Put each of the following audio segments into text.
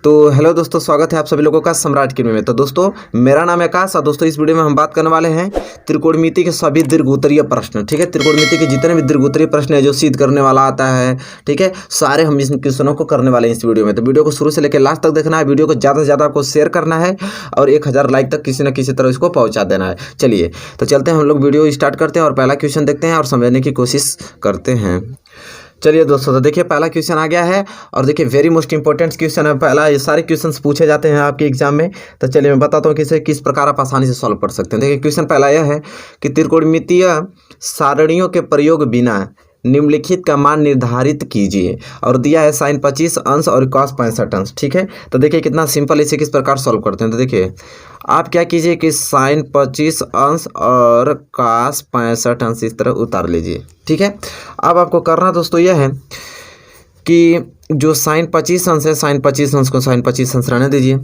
तो हेलो दोस्तों, स्वागत है आप सभी लोगों का सम्राट किमी में। तो दोस्तों, मेरा नाम है आकाश और दोस्तों इस वीडियो में हम बात करने वाले हैं त्रिकोणमिति के सभी दीर्घोत्तरीय प्रश्न। ठीक है, त्रिकोणमिति के जितने भी दीर्घोत्तरीय प्रश्न है जो सिद्ध करने वाला आता है, ठीक है, सारे हम इस क्वेश्चनों को करने वाले हैं इस वीडियो में। तो वीडियो को शुरू से लेकर लास्ट तक देखना है, वीडियो को ज़्यादा से ज़्यादा आपको शेयर करना है और 1000 लाइक तक किसी न किसी तरह इसको पहुँचा देना है। चलिए तो चलते हैं, हम लोग वीडियो स्टार्ट करते हैं और पहला क्वेश्चन देखते हैं और समझने की कोशिश करते हैं। चलिए दोस्तों, तो देखिए पहला क्वेश्चन आ गया है और देखिए वेरी मोस्ट इंपॉर्टेंट क्वेश्चन है पहला। ये सारे क्वेश्चंस पूछे जाते हैं आपके एग्जाम में। तो चलिए मैं बताता हूँ कि इसे किस प्रकार आप आसानी से सॉल्व कर सकते हैं। देखिए क्वेश्चन पहला यह है कि त्रिकोणमितीय सारणियों के प्रयोग बिना निम्नलिखित का मान निर्धारित कीजिए और दिया है sin 25 अंश और cos 65 अंश। ठीक है, तो देखिए कितना सिंपल, इसे किस प्रकार सॉल्व करते हैं। तो देखिए आप क्या कीजिए कि sin 25 अंश और cos 65 अंश इस तरह उतार लीजिए। ठीक है, अब आपको करना दोस्तों यह है कि जो sin 25 अंश है, sin 25 अंश को sin 25 अंश रहने दीजिए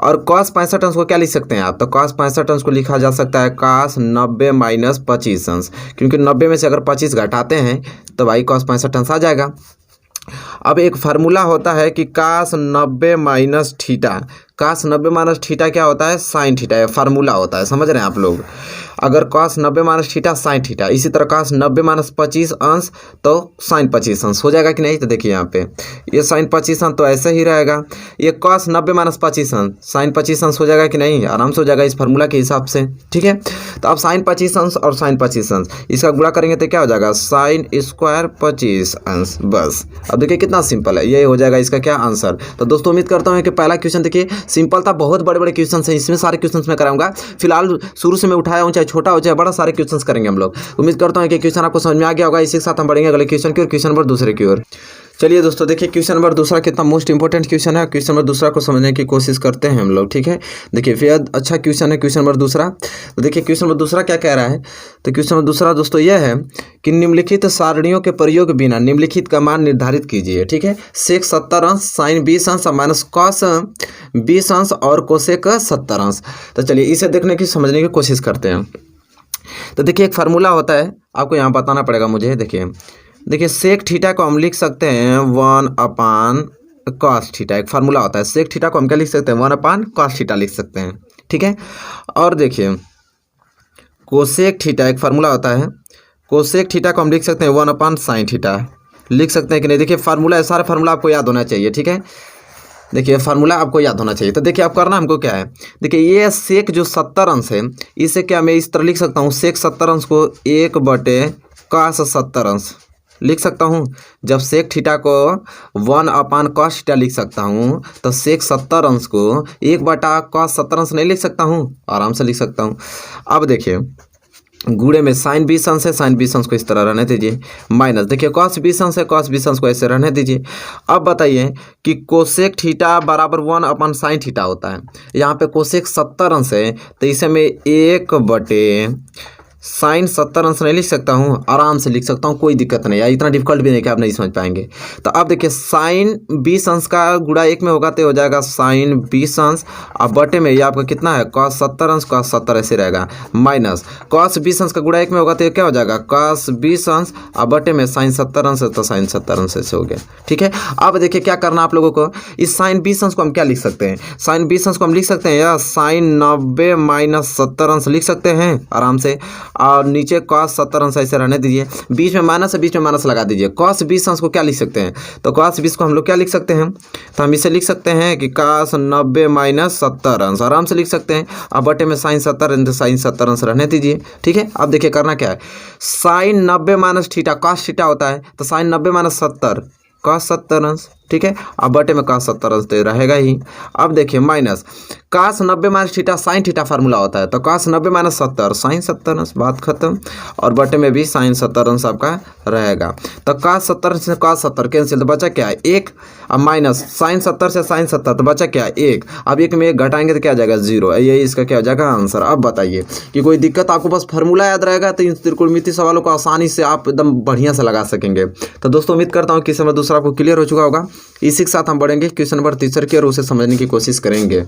और cos 65 अंश को क्या लिख सकते हैं आप। तो cos 65 अंश को लिखा जा सकता है cos 90 माइनस 25 अंश, क्योंकि 90 में से अगर 25 घटाते हैं तो भाई cos 65 अंश आ जाएगा। अब एक फार्मूला होता है कि cos 90 minus theta, cos 90 minus theta क्या होता है, साइन थीटा, है फार्मूला होता है, समझ रहे हैं आप लोग। अगर cos 90 minus theta sine theta, इसी तरह cos 90 माइनस 25 अंश तो sin 25 अंश हो जाएगा कि नहीं। तो देखिए यहाँ पे ये sin 25 अंश तो ऐसे ही रहेगा, ये cos 90 माइनस 25 अंश sin 25 अंश हो जाएगा कि नहीं, आराम से हो जाएगा इस फार्मूला के हिसाब से। ठीक है, तो अब sin 25 अंश और sin 25 अंश इसका गुणा करेंगे तो क्या हो जाएगा, sin स्क्वायर 25 अंश। बस अब देखिए कितना सिंपल है, ये हो जाएगा इसका क्या आंसर। तो दोस्तों उम्मीद करता हूँ कि पहला क्वेश्चन देखिए सिंपल था, बहुत बड़े बड़े क्वेश्चन हैं इसमें, सारे क्वेश्चन मैं कराऊंगा। फिलहाल शुरू से मैं उठाया हूँ, चाहे छोटा हो चाहे बड़ा, सारे क्वेश्चन करेंगे हम लोग। उम्मीद करता हूँ कि क्वेश्चन आपको समझ में आ गया होगा। इसी के साथ हम बढ़ेंगे अगले क्वेश्चन की ओर, क्वेश्चन नंबर दूसरे की ओर। चलिए दोस्तों देखिए क्वेश्चन नंबर दूसरा कितना मोस्ट इंपॉर्टेंट क्वेश्चन है। क्वेश्चन नंबर दूसरा को समझने की कोशिश करते हैं हम लोग। ठीक है, देखिए फिर अच्छा क्वेश्चन है क्वेश्चन नंबर दूसरा। तो देखिए क्वेश्चन नंबर दूसरा क्या कह रहा है। तो क्वेश्चन नंबर दूसरा दोस्तों यह है कि निम्नलिखित सारणियों के प्रयोग बिना निम्नलिखित का मान निर्धारित कीजिए। ठीक है, sec 70 अंश, sin 20 अंश माइनस cos 20 अंश और cosec 70 अंश। तो चलिए इसे देखने की समझने की कोशिश करते हैं। तो देखिए एक फार्मूला होता है, आपको यहाँ बताना पड़ेगा मुझे। देखिए सेक थीटा को हम लिख सकते हैं 1/cos थीटा, एक फार्मूला होता है। सेक थीटा को हम क्या लिख सकते हैं, 1/cos थीटा लिख सकते हैं। ठीक है, और देखिए कोसेक थीटा एक फार्मूला होता है, कोसेक थीटा को हम लिख सकते हैं 1/sin थीटा, लिख सकते हैं कि नहीं। देखिए फार्मूला है, सारे फार्मूला आपको याद होना चाहिए। ठीक है, देखिए फार्मूला आपको याद होना चाहिए। तो देखिए आप करना हमको क्या है, देखिए ये सेक जो 70 अंश है, इसे क्या मैं इस तरह लिख सकता हूँ, सेक 70 अंश को 1/cos 70 अंश लिख सकता हूँ। जब सेक थीटा को 1/cos थीटा लिख सकता हूँ तो सेक 70 अंश को 1/cos 70 अंश नहीं लिख सकता हूँ, आराम से लिख सकता हूँ। अब देखिए गुणे में sin 20 अंश है, sin 20 अंश को इस तरह रहने दीजिए, माइनस देखिए cos 20 अंश है, cos 20 अंश को ऐसे रहने दीजिए। अब बताइए कि कोसेक थीटा बराबर 1/sin थीटा होता है। यहाँ पे कोसेक 70 अंश है तो इसे मैं 1/sin 70 अंश नहीं लिख सकता हूँ, आराम से लिख सकता हूँ, कोई दिक्कत नहीं है, इतना डिफिकल्ट भी नहीं कि आप नहीं समझ पाएंगे। तो अब देखिए sin 20 अंश का गुणा 1 में होगा तो हो जाएगा sin 20 अंश, अब बटे में ये आपका कितना है cos 70 अंश, cos 70 ऐसे रहेगा, माइनस cos 20 अंश का गुणा 1 में होगा तो क्या हो जाएगा cos 20 अंश, अब बटे में sin 70 अंश, तो sin 70 अंश ऐसे हो गया। ठीक है, अब देखिए क्या करना आप लोगों को, इस sin 20 अंश को हम क्या लिख सकते हैं, sin 20 अंश को हम लिख सकते हैं या sin 90 माइनस 70 अंश लिख सकते हैं आराम से, और नीचे cos 70 अंश ऐसे रहने दीजिए, बीच में माइनस है, बीच में माइनस लगा दीजिए। cos 20 अंश को क्या लिख सकते हैं, तो cos 20 को हम लोग क्या लिख सकते हैं, तो हम इसे लिख सकते हैं कि cos 90 माइनस 70 अंश, आराम से लिख सकते हैं। अब बटे में sin 70 sin 70 अंश रहने दीजिए। ठीक है, अब देखिए करना क्या है, sin 90 minus theta cos theta होता है, तो sin 90 माइनस 70 cos 70 अंश। ठीक है, अब बटे में cos 70 अंश तो रहेगा ही। अब देखिए minus cos 90 minus theta sin theta formula होता है, तो cos 90 माइनस 70 sin 70 अंश, बात खत्म। और बटे में भी sin 70 अंश आपका रहेगा। तो cos 70 से cos 70 कैंसिल, तो बचा क्या है 1, अब माइनस sin 70 से sin 70 तो बचा क्या है 1, अब 1 में 1 घटाएंगे तो क्या आ जाएगा 0, यही इसका क्या हो जाएगा आंसर। अब बताइए कि कोई दिक्कत, आपको बस फार्मूला याद रहेगा तो इन त्रिकोणमितीय सवालों को आसानी से आप एकदम बढ़िया से लगा सकेंगे। तो दोस्तों उम्मीद करता हूँ कि समय दूसरा आपको क्लियर हो चुका होगा। इसी के साथ हम बढ़ेंगे क्वेश्चन नंबर तीसरे की और उसे समझने की कोशिश करेंगे।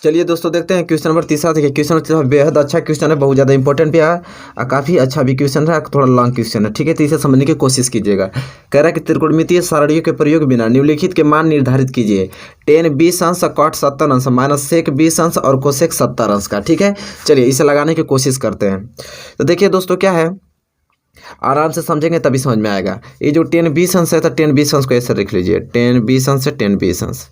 चलिए दोस्तों देखते हैं क्वेश्चन नंबर तीसरा। देखिए क्वेश्चन तीसरा बेहद अच्छा क्वेश्चन है, बहुत ज़्यादा इंपॉर्टेंट भी है और काफ़ी अच्छा भी क्वेश्चन है, थोड़ा लॉन्ग क्वेश्चन है, ठीक है। तो इसे समझने की कोशिश कीजिएगा। कह रहा है कि त्रिकोणमितीय सारणियों के प्रयोग बिना निम्नलिखित के मान निर्धारित कीजिए। टेन 20 अंश, कॉट 70 अंश, माइनस सेक 20 अंश और कोसेक 70 अंश का, ठीक है। चलिए इसे लगाने की कोशिश करते हैं। तो देखिए दोस्तों क्या है, आराम से समझेंगे तभी समझ में आएगा। ये जो 10 20 अंश है तो 10 20 अंश को ऐसे लिख लीजिए, 10 20 अंश है 10 20 अंश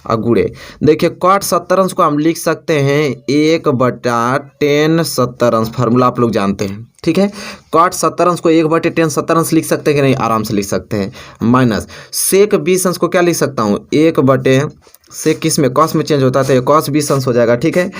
और गुड़े। देखिए कॉट 70 अंश को हम लिख सकते हैं 1/10 70 अंश, फार्मूला आप लोग जानते हैं, ठीक है। कॉट 70 अंश को 1/10 70 अंश लिख सकते हैं कि नहीं, आराम से लिख सकते हैं। माइनस सेक 20 अंश को क्या लिख सकता हूँ, 1/, सेक किस में, कॉस में चेंज होता है तो ये कॉस 20 अंश हो जाएगा, ठीक है।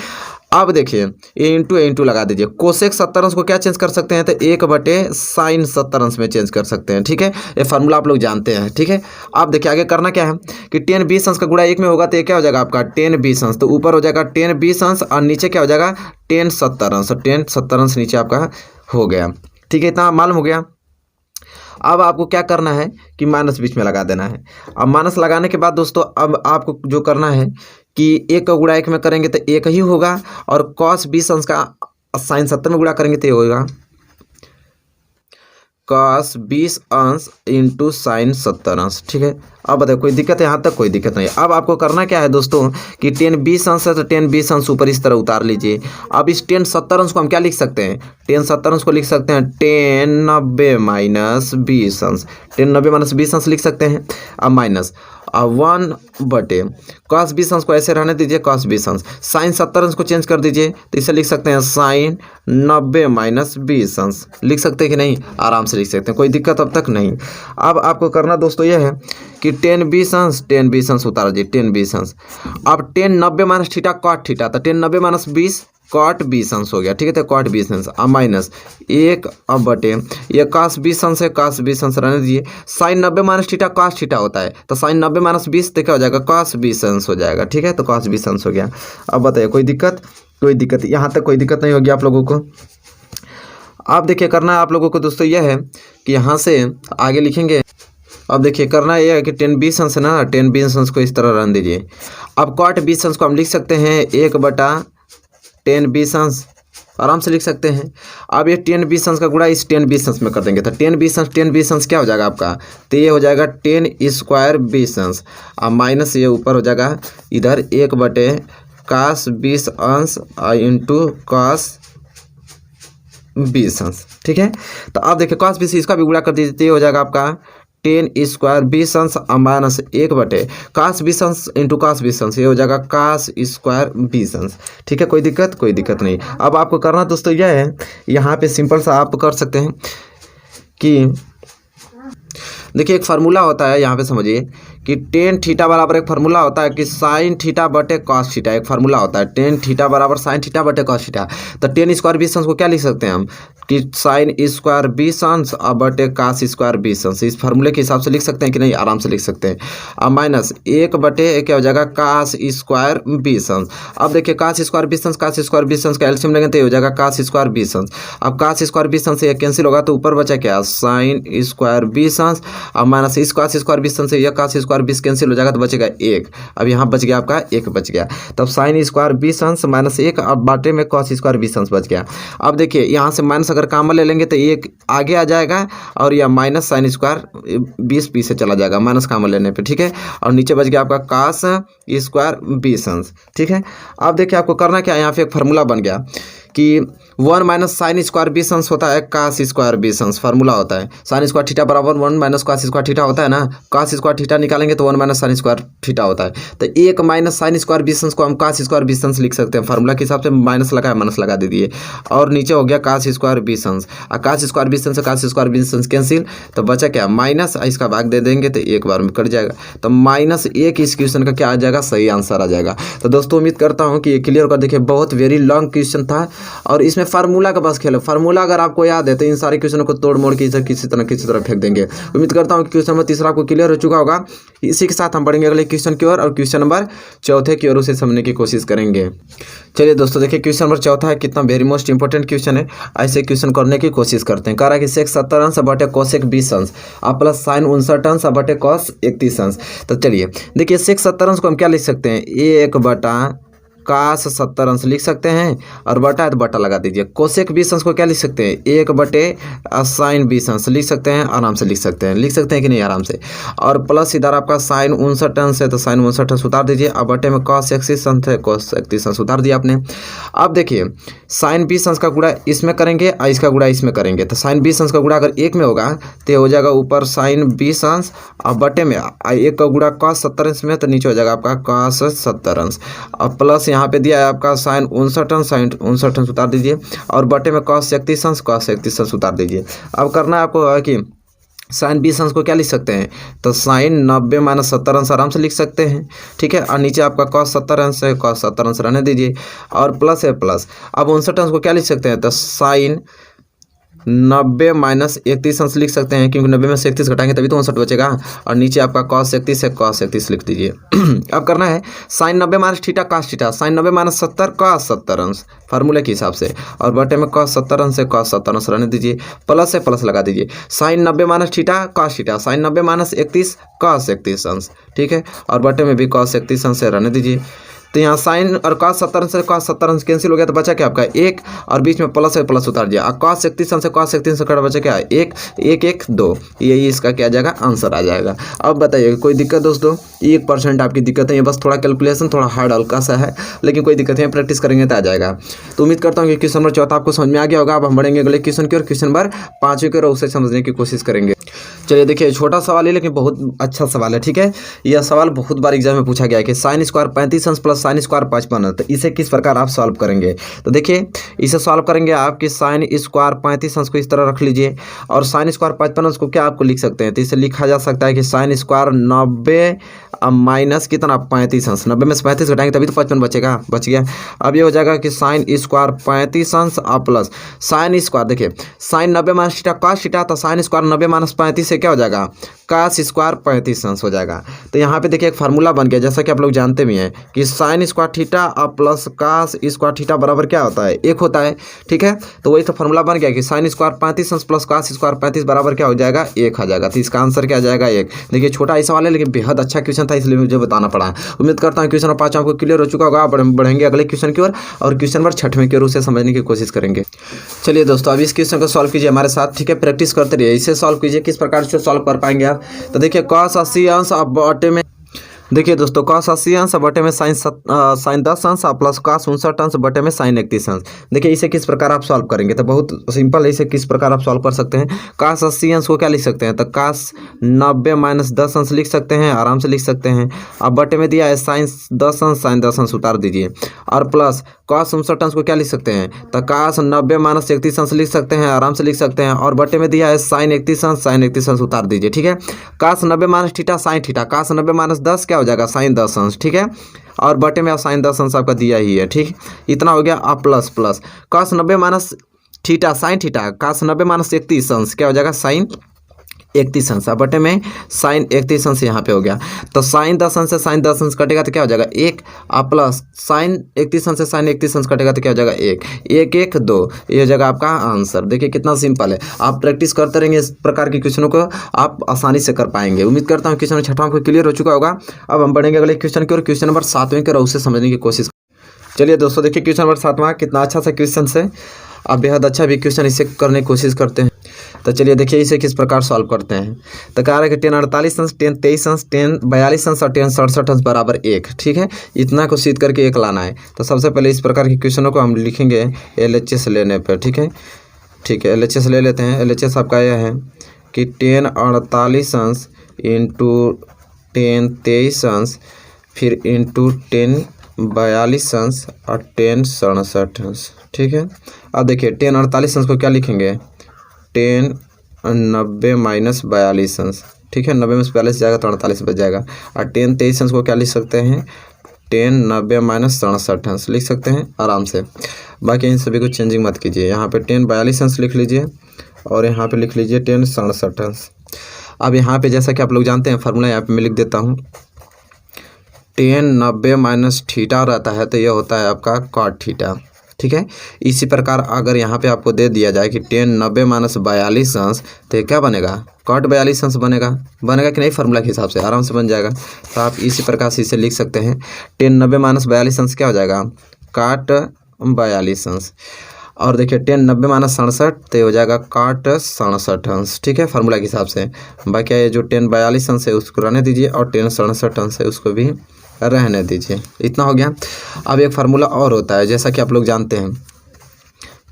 अब देखिए ये इंटू लगा दीजिए। कोसेक 70 अंश को क्या चेंज कर सकते हैं, तो 1/sin 70 अंश में चेंज कर सकते हैं, ठीक है। ये फार्मूला आप लोग जानते हैं, ठीक है। अब देखिए आगे करना क्या है कि 10 20 अंश का गुणा 1 में होगा तो ये क्या हो जाएगा आपका 10 20 अंश, तो ऊपर हो जाएगा 10 20 अंश और नीचे क्या हो जाएगा 10 70 अंश, 10 70 अंश नीचे आपका हो गया, ठीक है। इतना मालूम हो गया। अब आपको क्या करना है कि माइनस बीच में लगा देना है। अब माइनस लगाने के बाद दोस्तों अब आपको जो करना है कि 1 का गुणा 1 में करेंगे तो 1 ही होगा और कॉस 20 अंश का साइन 70 में गुणा करेंगे तो ये होगा कॉस 20 अंश इंटू साइन 70 अंश, ठीक है। अब बताइए कोई दिक्कत है, यहाँ तक कोई दिक्कत नहीं। अब आपको करना क्या है दोस्तों कि 10 20 अंश है तो 10 20 अंश ऊपर इस तरह उतार लीजिए। अब इस 10 70 अंश को हम क्या लिख सकते हैं, 10 70 अंश को लिख सकते हैं 10 90 माइनस 20 अंश, 10 90 माइनस 20 अंश लिख सकते हैं। अब माइनस 1/, कॉस 20 अंश को ऐसे रहने दीजिए, कॉस 20 अंश, साइन 70 अंश को चेंज कर दीजिए तो इसे लिख सकते हैं साइन 90 माइनस 20 अंश, लिख सकते हैं कि नहीं, आराम से लिख सकते हैं, कोई दिक्कत अब तक नहीं। अब आपको करना दोस्तों यह है कि 10 20 अंश 10 20 अंश उतार दीजिए, 10 20 अंश। अब 10 90 माइनस थीटा कॉट थीटा, तो 10 90 माइनस 20 कॉट 20 अंश हो गया, ठीक है। तो कॉट 20 अंश अब माइनस 1/, ये कॉस 20 अंश है, कॉस 20 अंश रहने दीजिए। Sine 90 minus theta cos theta होता है, तो साइन 90 माइनस 20 तो क्या हो जाएगा कॉस 20 अंश हो जाएगा, ठीक है। तो कॉस 20 अंश हो गया। अब बताइए कोई दिक्कत, कोई दिक्कत यहाँ तक कोई दिक्कत नहीं होगी आप लोगों को। अब देखिए करना है आप लोगों को दोस्तों यह है कि यहाँ से आगे लिखेंगे। अब देखिए करना यह है कि 10 20 अंश है ना, 10 20 अंश को इस तरह रन दीजिए। अब कॉट 20 अंश को हम लिख सकते हैं 1/10 20 अंश, आराम से लिख सकते हैं। अब ये 10 20 अंश का गुणा इस 10 20 अंश में कर देंगे तो 10 20 अंश क्या हो जाएगा आपका, तो ये हो जाएगा 10 स्क्वायर 20 अंश। अब माइनस ये ऊपर हो जाएगा इधर 1/cos 20 अंश इंटू cos 20 अंश, ठीक है। तो अब देखिए cos 20 इसका भी गुणा कर दीजिए तो ये हो जाएगा आपका 10 स्क्वायर 20 अंश माइनस 1/cos 20 अंश इंटू cos 20 अंश, ये हो जाएगा cos स्क्वायर 20 अंश, ठीक है। कोई दिक्कत नहीं। अब आपको करना दोस्तों यह है, यहाँ पे सिंपल सा आप कर सकते हैं कि देखिए एक फार्मूला होता है, यहाँ पे समझिए कि टेन थीटा बराबर एक फार्मूला होता है कि साइन थीटा बटे कॉस थीटा, एक फार्मूला होता है टेन थीटा बराबर साइन थीटा बटे कॉस थीटा। तो 10 स्क्वायर 20 अंश को क्या लिख सकते हैं हम कि साइन स्क्वायर 20 अंश बटे कॉस स्क्वायर 20 अंश, इस फार्मूले के हिसाब से लिख सकते हैं कि नहीं, आराम से लिख सकते हैं। अब माइनस 1/, क्या हो जाएगा कॉस स्क्वायर 20 अंश। अब देखिए कॉस स्क्वायर 20 अंश, कॉस स्क्वायर 20 अंश का एलसीएम लेंगे तो ये हो जाएगा कॉस स्क्वायर 20 अंश। अब कॉस स्क्वायर 20 अंश से कैंसिल होगा तो ऊपर बचा क्या साइन स्क्वायर 20 अंश, अब माइनस इस कॉस स्क्वायर 20 अंश से यह कॉस स्क्वायर 20 कैंसिल हो जाएगा तो बचेगा 1। अब यहाँ बच गया आपका 1 बच गया, तब साइन स्क्वायर 20 अंश माइनस 1, अब बाटे में कॉस स्क्वायर 20 अंश बच गया। अब देखिए यहाँ से माइनस अगर कॉमन ले लेंगे तो 1 आगे आ जाएगा और यह माइनस साइन स्क्वायर 20 पीछे चला जाएगा माइनस कॉमन लेने पे, ठीक है। और नीचे बच गया आपका कॉस स्क्वायर 20 अंश, ठीक है। अब देखिए आपको करना क्या है, यहाँ पे एक फार्मूला बन गया कि 1 माइनस साइन स्क्वायर 20 अंश होता है कॉस स्क्वायर 20 अंश, फार्मूला होता है साइन स्क्वायर थीटा बराबर 1 माइनस कॉस स्क्वायर थीटा होता है ना, कॉस स्क्वायर थीटा निकालेंगे तो 1 माइनस साइन स्क्वायर थीटा होता है। तो 1 माइनस साइन स्क्वायर 20 अंश को हम कॉस स्क्वायर 20 अंश लिख सकते हैं, फार्मूला के हिसाब से माइनस लगाया माइनस लगा दीजिए और नीचे हो गया कॉस स्क्वायर 20 अंश। और कॉस स्क्वायर 20 अंश से कॉस स्क्वायर 20 अंश कैंसिल, तो बचा क्या माइनस, इसका भाग दे देंगे तो एक बार में कट जाएगा, तो -1 इस क्वेश्चन का क्या आ जाएगा, सही आंसर आ जाएगा। तो दोस्तों उम्मीद करता हूँ कि ये क्लियर कर। देखिए बहुत वेरी लॉन्ग क्वेश्चन था और इसमें फार्मूला का बस खेलो, फार्मूला अगर आपको याद है तो इन सारे क्वेश्चनों को तोड़ मोड़ के किसी तरह फेंक देंगे। उम्मीद करता हूँ कि क्वेश्चन नंबर तीसरा आपको क्लियर हो चुका होगा। इसी के साथ हम बढ़ेंगे अगले क्वेश्चन की ओर और क्वेश्चन नंबर चौथे की ओर उसे समझने की कोशिश करेंगे। चलिए दोस्तों देखिए क्वेश्चन नंबर चौथा है, कितना वेरी मोस्ट इंपॉर्टेंट क्वेश्चन है, ऐसे क्वेश्चन करने की कोशिश करते हैं। कह रहा है कि सेक 70 अंश बटे कोसेक 20 अंश अब प्लस साइन 59 अंश बटे कॉस 31 अंश। तो चलिए देखिए सेक 70 अंश को हम क्या लिख सकते हैं, 1/cos कास 70 अंश लिख सकते हैं, और बटा है तो बटा लगा दीजिए। कोसेक 20 अंश को क्या लिख सकते हैं, 1/, साइन 20 अंश लिख सकते हैं, आराम से लिख सकते हैं कि नहीं, आराम से। और प्लस इधर आपका साइन 59 अंश है तो साइन 59 अंश उतार दीजिए। अब बटे में कॉस 31 अंश है, कॉस 31 अंश उतार दिया आपने। अब देखिए साइन 20 अंश का गुणा इसमें करेंगे और इसका गुणा इसमें करेंगे, तो साइन 20 अंश का गुणा अगर एक में होगा तो हो जाएगा ऊपर साइन 20 अंश, और बटे में एक का गुणा कॉस 70 अंश में, तो नीचे हो जाएगा आपका कॉस 70 अंश। अब प्लस यहाँ पे दिया है आपका साइन 59 अंश, साइन 59 अंश उतार दीजिए, और बटे में कॉस 31 अंश, कॉस 31 अंश उतार दीजिए। अब करना है आपको कि साइन 20 अंश को क्या लिख सकते हैं, तो साइन 90 माइनस 70 अंश आराम से लिख सकते हैं, ठीक है। और नीचे आपका कॉस 70 अंश है, कॉस 70 अंश रहने दीजिए, और प्लस है प्लस। अब 59 अंश को क्या लिख सकते हैं, तो साइन 90 माइनस 31 अंश लिख सकते हैं, क्योंकि 90 में से 31 घटाएंगे तभी तो 59 बचेगा, और नीचे आपका कॉस 31 है, कॉस 31 लिख दीजिए। अब करना है sine 90 minus theta cos theta, sine 90 minus 70 cos 70 अंश फार्मूले के हिसाब से, और बटे में कॉस 70 अंश है, कॉस 70 अंश रहने दीजिए, प्लस से प्लस लगा दीजिए। Sine 90 minus theta cos theta, sine 90 minus 31 cos 31 अंश, ठीक है, और बटे में भी कॉस 31 अंश से रहने दीजिए। तो यहाँ साइन और कॉस 70 अंश से कॉस 70 अंश कैंसिल हो गया, तो बचा क्या आपका 1, और बीच में प्लस है प्लस उतार दिया। और कॉस 31 अंश से कॉस 31 अंश बचा क्या 1, 1 1 2, यही इसका क्या आ जाएगा, आंसर आ जाएगा। अब बताइए कोई दिक्कत दोस्तों, 1% आपकी दिक्कत है, ये बस थोड़ा कैलकुलेशन थोड़ा हार्ड हल्का सा है, लेकिन कोई दिक्कत नहीं, प्रैक्टिस करेंगे तो आ जाएगा। तो उम्मीद करता हूँ कि क्वेश्चन नंबर 4 आपको समझ में आ गया होगा। अब हम बढ़ेंगे अगले क्वेश्चन की और, क्वेश्चन नंबर 5 की ओर, उसे समझने की कोशिश करेंगे। चलिए देखिए, छोटा सवाल है लेकिन बहुत अच्छा सवाल है, ठीक है। यह सवाल बहुत बार एग्जाम में पूछा गया है कि साइन स्क्वायर 35 अंश प्लस साइन स्क्वायर 55, तो इसे किस प्रकार आप सॉल्व करेंगे। तो देखिए इसे सॉल्व करेंगे आप कि साइन स्क्वायर 35 अंश को इस तरह रख लीजिए, और साइन स्क्वायर 55 अंश को क्या आपको लिख सकते हैं, तो इसे लिखा जा सकता है कि साइन स्क्वायर 90 माइनस कितना 35 अंश, 90 में से 35 घटाएंगे तभी तो 55 बचेगा, बच गया। अब ये हो जाएगा कि साइन स्क्वायर 35 अंश और प्लस साइन स्क्वायर, देखिए sine 90 minus theta cos theta, तो साइन स्क्वायर 90 माइनस 35 से क्या हो जाएगा, कॉस स्क्वायर 35 अंश हो जाएगा। तो यहाँ पे देखिए एक फार्मूला बन गया, जैसा कि आप लोग जानते भी हैं कि साइन स्क्वायर थीटा और प्लस कॉस स्क्वायर थीटा बराबर क्या होता है, 1 होता है, ठीक है। तो वही तो फार्मूला बन गया कि साइन स्क्वायर 35 अंश प्लस कॉस स्क्वायर 35 बराबर क्या हो जाएगा, 1 आ जाएगा। तो इसका आंसर क्या आ जाएगा, 1। देखिए छोटा ही सवाल है लेकिन बेहद अच्छा क्वेश्चन था, इसलिए मुझे बताना पड़ा। उम्मीद करता हूँ क्वेश्चन नंबर 5 आपको क्लियर हो चुका होगा। बढ़ेंगे अगले क्वेश्चन की ओर, और क्वेश्चन नंबर 6वें की ओर उसे समझने की कोशिश करेंगे। चलिए दोस्तों, अब इस क्वेश्चन को सॉल्व कीजिए हमारे साथ, ठीक है, प्रैक्टिस करते रहिए, इसे सॉल्व कीजिए, किस प्रकार से सॉल्व कर पाएंगे आप। तो देखिए कॉस 80 अंश अब बटे में, देखिए दोस्तों कॉस 80 अंश बटे में साइन 10 अंश प्लस कॉस 59 अंश बटे में साइन 31 अंश। देखिए इसे किस प्रकार आप सॉल्व करेंगे, तो बहुत सिंपल है, इसे किस प्रकार आप सॉल्व कर सकते हैं। कॉस 80 अंश को क्या लिख सकते हैं, तो कॉस 90 माइनस 10 अंश लिख सकते हैं, आराम से लिख सकते हैं। अब बटे में दिया है साइन 10 अंश, साइन 10 अंश उतार दीजिए, और प्लस कॉस 59 अंश को क्या लिख सकते हैं, तो कॉस 90 माइनस 31 अंश लिख सकते हैं, आराम से लिख सकते हैं। और बटे में दिया है साइन 31 अंश, साइन 31 अंश उतार दीजिए, ठीक है। Cos 90 minus theta sine theta, cos 90 minus 10 क्या हो जाएगा, साइन 10 अंश, ठीक है। और बटे में आप साइन 10 अंश आपका दिया ही है, ठीक, इतना हो गया। आप plus plus cos 90 minus theta sine theta, cos 90 minus 31 अंश क्या हो जाएगा, साइन 31 अंश, बटे में साइन 31 अंश यहाँ पे हो गया। तो साइन 10 अंश से साइन 10 अंश कटेगा तो क्या हो जाएगा 1, प्लस साइन 31 अंश से साइन 31 अंश कटेगा तो क्या हो जाएगा 1, 1 1 2, ये हो जाएगा आपका आंसर। देखिए कितना सिंपल है, आप प्रैक्टिस करते रहेंगे इस प्रकार के क्वेश्चनों को, आप आसानी से कर पाएंगे। उम्मीद करता हूँ क्वेश्चन 6वां को क्लियर हो चुका होगा। अब हम बढ़ेंगे अगले क्वेश्चन की ओर, क्वेश्चन नंबर 7वें की ओर, उसे समझने की कोशिश। चलिए दोस्तों देखिए क्वेश्चन नंबर 7वां कितना अच्छा सा क्वेश्चन है, आप बेहद अच्छा भी क्वेश्चन इसे करने की कोशिश करते हैं। तो चलिए देखिए इसे किस प्रकार सॉल्व करते हैं। तो कह रहा है कि 10 48 अंश, 10 23 अंश, 10 42 अंश और 10 67 अंश बराबर 1, ठीक है। इतना को सीध करके 1 लाना है। तो सबसे पहले इस प्रकार के क्वेश्चनों को हम लिखेंगे LHS लेने पर, ठीक है, ठीक है। LHS ले लेते हैं। LHS आपका यह है कि 10 48 अंश इंटू 10 23 अंश, फिर इंटू 10 42 अंश और 10 67 अंश, ठीक है। अब देखिए 10 48 अंश को क्या लिखेंगे, 10 90 माइनस 42 अंश, ठीक है। 90 में से 42 जाएगा तो 48 बच जाएगा। और 10 23 अंश को क्या लिख सकते हैं, 10 90 माइनस 67 अंश लिख सकते हैं आराम से। बाकी इन सभी को चेंजिंग मत कीजिए। यहाँ पे 10 42 अंश लिख लीजिए, और यहाँ पे लिख लीजिए 10 67 अंश। अब यहाँ पे जैसा कि आप लोग जानते हैं फार्मूला यहाँ पे मैं लिख देता हूँ, 10 90 माइनस थीटा रहता है तो यह होता है आपका कॉट थीटा, ठीक है। इसी प्रकार अगर यहाँ पे आपको दे दिया जाए कि टेन 90 माइनस 42 अंश, तो ये क्या बनेगा, कॉट 42 अंश बनेगा कि नहीं, फार्मूला के हिसाब से आराम से बन जाएगा। तो आप इसी प्रकार से इसे लिख सकते हैं, टेन 90 माइनस 42 अंश क्या हो जाएगा, काट 42 अंश। और देखिए 10 90 माइनस 67 तो हो जाएगा काट 67 अंश, ठीक है, फार्मूला के हिसाब से। बाकी ये जो 10 42 अंश है उसको रहने दीजिए और 10 67 अंश है उसको भी रहने दीजिए। इतना हो गया। अब एक फार्मूला और होता है, जैसा कि आप लोग जानते हैं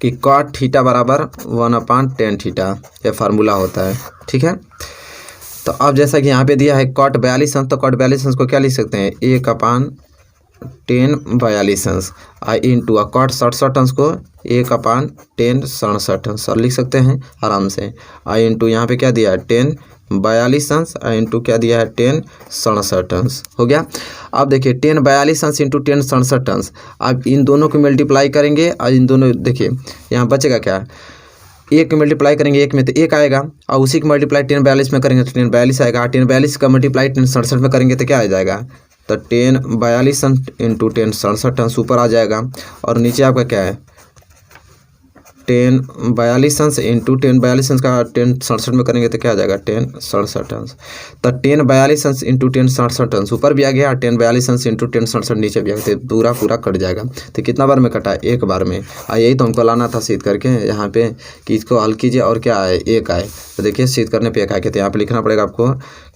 कि कॉट थीटा बराबर 1/tan थीटा, यह फार्मूला होता है, ठीक है। तो अब जैसा कि यहाँ पे दिया है कॉट 42 अंश, तो कॉट 42 अंश को क्या लिख सकते हैं, 1/tan 42 अंश इंटू कॉट 67 अंश को 1/tan 67 अंश और लिख सकते हैं आराम से। इंटू यहाँ पे क्या दिया है 10 42 अंश इंटू क्या दिया है 10 67 अंश, हो गया। अब देखिए 10 42 अंश इंटू 10 67 अंश, अब इन दोनों को मल्टीप्लाई करेंगे और इन दोनों देखिए यहाँ बचेगा क्या, एक मल्टीप्लाई करेंगे एक में तो एक आएगा और उसी को मल्टीप्लाई 10 42 में करेंगे तो 10 42 आएगा। 10 42 का मल्टीप्लाई 10 67 में करेंगे तो क्या आ जाएगा, तो 10 42 अंश इंटू 10 67 अंश ऊपर आ जाएगा और नीचे आपका क्या है 10 42 अंश इंटू 10 42 अंश का 10 67 में करेंगे तो क्या आ जाएगा 10 67 अंश। तो 10 42 अंश इंटू 10 67 अंश ऊपर भी आ गया, 10 42 अंश इंटू 10 67 नीचे भी आ गया, तो पूरा कट जाएगा। तो कितना बार में कटा, एक बार में। यही तो हमको लाना था सीध करके यहाँ पे कि इसको हल कीजिए और क्या आए, एक आए। तो देखिए सीध करने पे एक आए, तो यहाँ पे लिखना पड़ेगा आपको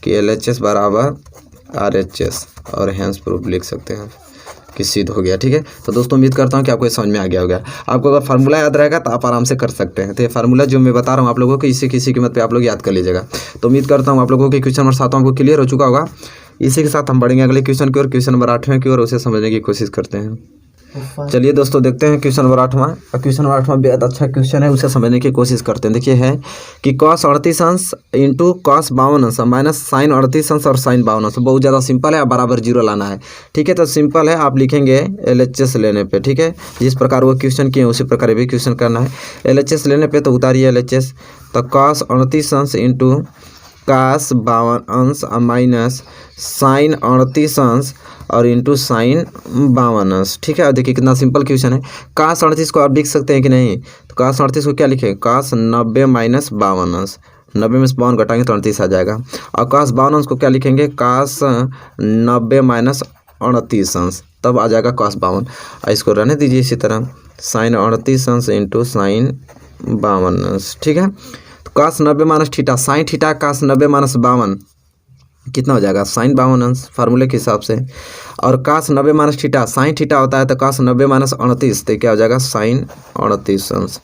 कि LHS बराबर RHS और हैंस प्रूफ लिख सकते हैं कि सिद्ध हो गया, ठीक है। तो दोस्तों उम्मीद करता हूँ कि आपको समझ में आ गया होगा। आपको अगर फार्मूला याद रहेगा तो आप आराम से कर सकते हैं। तो ये फार्मूला जो मैं बता रहा हूँ आप लोगों को, इसे किसी कीमत पे आप लोग याद कर लीजिएगा। तो उम्मीद करता हूँ आप लोगों के क्वेश्चन नंबर 7 आपको क्लियर हो चुका होगा। इसी के साथ हम बढ़ेंगे अगले क्वेश्चन की ओर, क्वेश्चन नंबर 8वें की ओर, उसे समझने की कोशिश करते हैं। चलिए दोस्तों देखते हैं क्वेश्चन नंबर 8वां। क्वेश्चन नंबर 8वां बेहद अच्छा क्वेश्चन है, उसे समझने की कोशिश करते हैं। देखिए है कि cos 38 अंश इंटू cos 52 अंश माइनस साइन 38 अंश और साइन 52 अंश। बहुत ज़्यादा सिंपल है, बराबर जीरो लाना है, ठीक है। तो सिंपल है, आप लिखेंगे LHS लेने पे, ठीक है। जिस प्रकार वो क्वेश्चन किए उसी प्रकार भी क्वेश्चन करना है। LHS लेने पे तो उतारिए LHS, तो cos 38 अंश इंटू cos 52 अंश माइनस साइन 38 अंश और इंटू साइन 52 अंश, ठीक है। अब देखिए कितना सिंपल क्वेश्चन है। cos 38 को आप लिख सकते हैं कि नहीं, तो cos 38 को क्या लिखें, cos 90 माइनस 52 अंश, 90 में से 52 घटाएंगे तो 38 आ जाएगा। और cos 52 अंश को क्या लिखेंगे, cos 90 माइनस 38 अंश, तब आ जाएगा cos 52। इसको रहने दीजिए इसी तरह, साइन 38 अंश इंटू साइन 52 अंश, ठीक है। तो cos 90 minus theta sine theta cos 90 minus 52 कितना हो जाएगा, साइन 52 अंश फार्मूले के हिसाब से। और cos 90 minus theta sine theta होता है तो cos 90 माइनस 38 तो क्या हो जाएगा साइन 38 अंश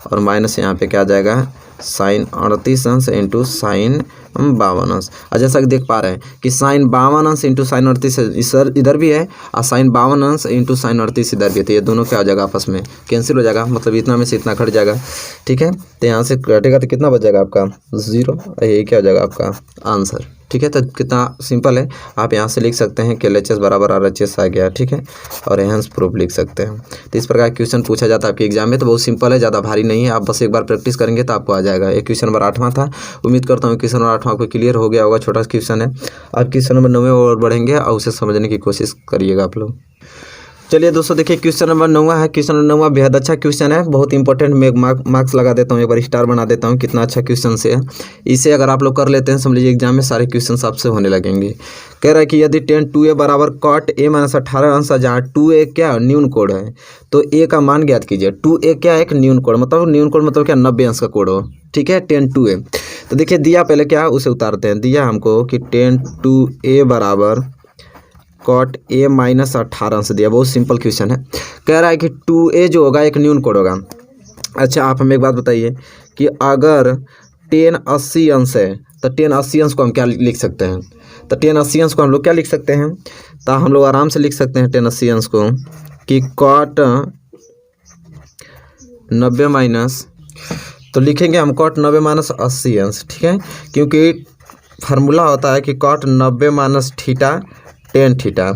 और माइनस यहाँ पे क्या आ जाएगा साइन 38 अंश इंटू साइन 52 अंश। और जैसा कि देख पा रहे हैं कि साइन 52 अंश इंटू साइन 38 इधर भी है और साइन 52 अंश इंटू साइन 38 इधर भी है, तो ये दोनों क्या हो जाएगा आपस में कैंसिल हो जाएगा, मतलब इतना में से इतना कट जाएगा, ठीक है। तो यहाँ से कटेगा तो कितना बच जाएगा आपका 0, ये क्या हो जाएगा आपका आंसर, ठीक है। तो कितना सिंपल है, आप यहाँ से लिख सकते हैं कि LHS बराबर RHS आ गया, ठीक है, और हैंस प्रूफ लिख सकते हैं। तो इस प्रकार क्वेश्चन पूछा जाता है आपके एग्जाम में, तो बहुत सिंपल है, ज़्यादा भारी नहीं है, आप बस एक बार प्रैक्टिस करेंगे तो आपको आ जाएगा। ये क्वेश्चन नंबर 8वां था, उम्मीद करता हूँ क्वेश्चन नंबर 8वां आपको क्लियर हो गया होगा। छोटा क्वेश्चन है, आप क्वेश्चन नंबर 9वें और बढ़ेंगे और उसे समझने की कोशिश करिएगा आप लोग। चलिए दोस्तों देखिए क्वेश्चन नंबर 9वां है। क्वेश्चन नंबर 9वां बेहद अच्छा क्वेश्चन है, बहुत इंपॉर्टेंट। मैं मार्क्स लगा देता हूँ, एक बार स्टार बना देता हूँ, कितना अच्छा क्वेश्चन से है। इसे अगर आप लोग कर लेते हैं समझ लीजिए एग्जाम में सारे क्वेश्चन आपसे होने लगेंगे। कह रहा है कि यदि tan 2a बराबर cot a माइनस 18 अंश, जहाँ 2a क्या न्यून कोड है तो a का मान ज्ञात कीजिए। 2a क्या है, एक न्यून कोड, मतलब न्यून कोड मतलब क्या 90 अंश का कोड हो, ठीक है। tan 2a तो देखिए दिया पहले क्या उसे उतारते हैं। दिया हमको कि tan 2a बराबर cot a माइनस 18 अंश दिया, बहुत सिंपल क्वेश्चन है। कह रहा है कि 2a जो होगा एक न्यून कोड होगा। अच्छा आप हमें एक बात बताइए कि अगर tan 80 अंश है तो tan 80 अंश को हम क्या लिख सकते हैं, तो tan 80 अंश को हम लोग क्या लिख सकते हैं, तो हम लोग आराम से लिख सकते हैं tan 80 अंश को कि cot 90 माइनस, तो लिखेंगे हम cot 90 माइनस 80 अंश, ठीक है, क्योंकि फार्मूला होता है कि cot 90 minus theta tan theta,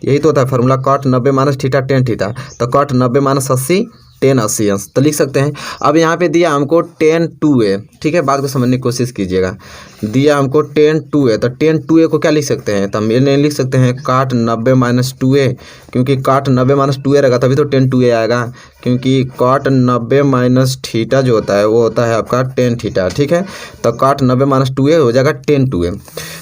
यही तो होता है formula, cot 90 minus theta tan theta. तो cot 90 माइनस 80 10 80 अंश, तो लिख सकते हैं। अब यहाँ पे दिया हमको 10 2a, ठीक है, बात को समझने की कोशिश कीजिएगा। दिया हमको 10 2a, तो 10 2a को क्या लिख सकते हैं, तो हम ये नहीं लिख सकते हैं काट 90 माइनस 2a, क्योंकि काट 90 माइनस 2a रहेगा तभी तो 10 2a आएगा, क्योंकि काट 90 माइनस थीटा जो होता है वो होता है आपका 10 थीटा, ठीक है। तो काट 90 माइनस 2a हो जाएगा 10 2a।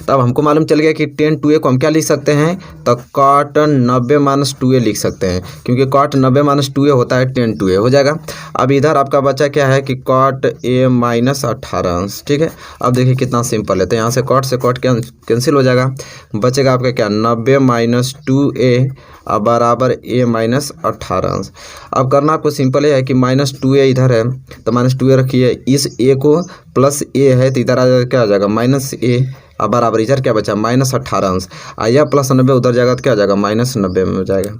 तब हमको मालूम चल गया कि 10 2a को हम क्या लिख सकते हैं, तो काट 90 माइनस 2a लिख सकते हैं, क्योंकि काट 90 माइनस 2a होता है 10 2a हो जाएगा। अब इधर आपका बचा क्या है कि काट a माइनस 18 अंश, ठीक है। अब देखिए कितना सिंपल है, तो यहाँ से काट कैंसिल हो जाएगा, बचेगा आपका क्या 90 माइनस 2a बराबर a माइनस 18 अंश। अब करना आपको सिंपल है कि माइनस 2a इधर है तो माइनस 2a रखिए, इस a को प्लस a है तो इधर आ क्या आ जाएगा माइनस a अब बराबर इधर क्या बचा माइनस 18 अंश, आया प्लस 90 उधर जाएगा तो क्या हो जाएगा माइनस 90 में हो जाएगा।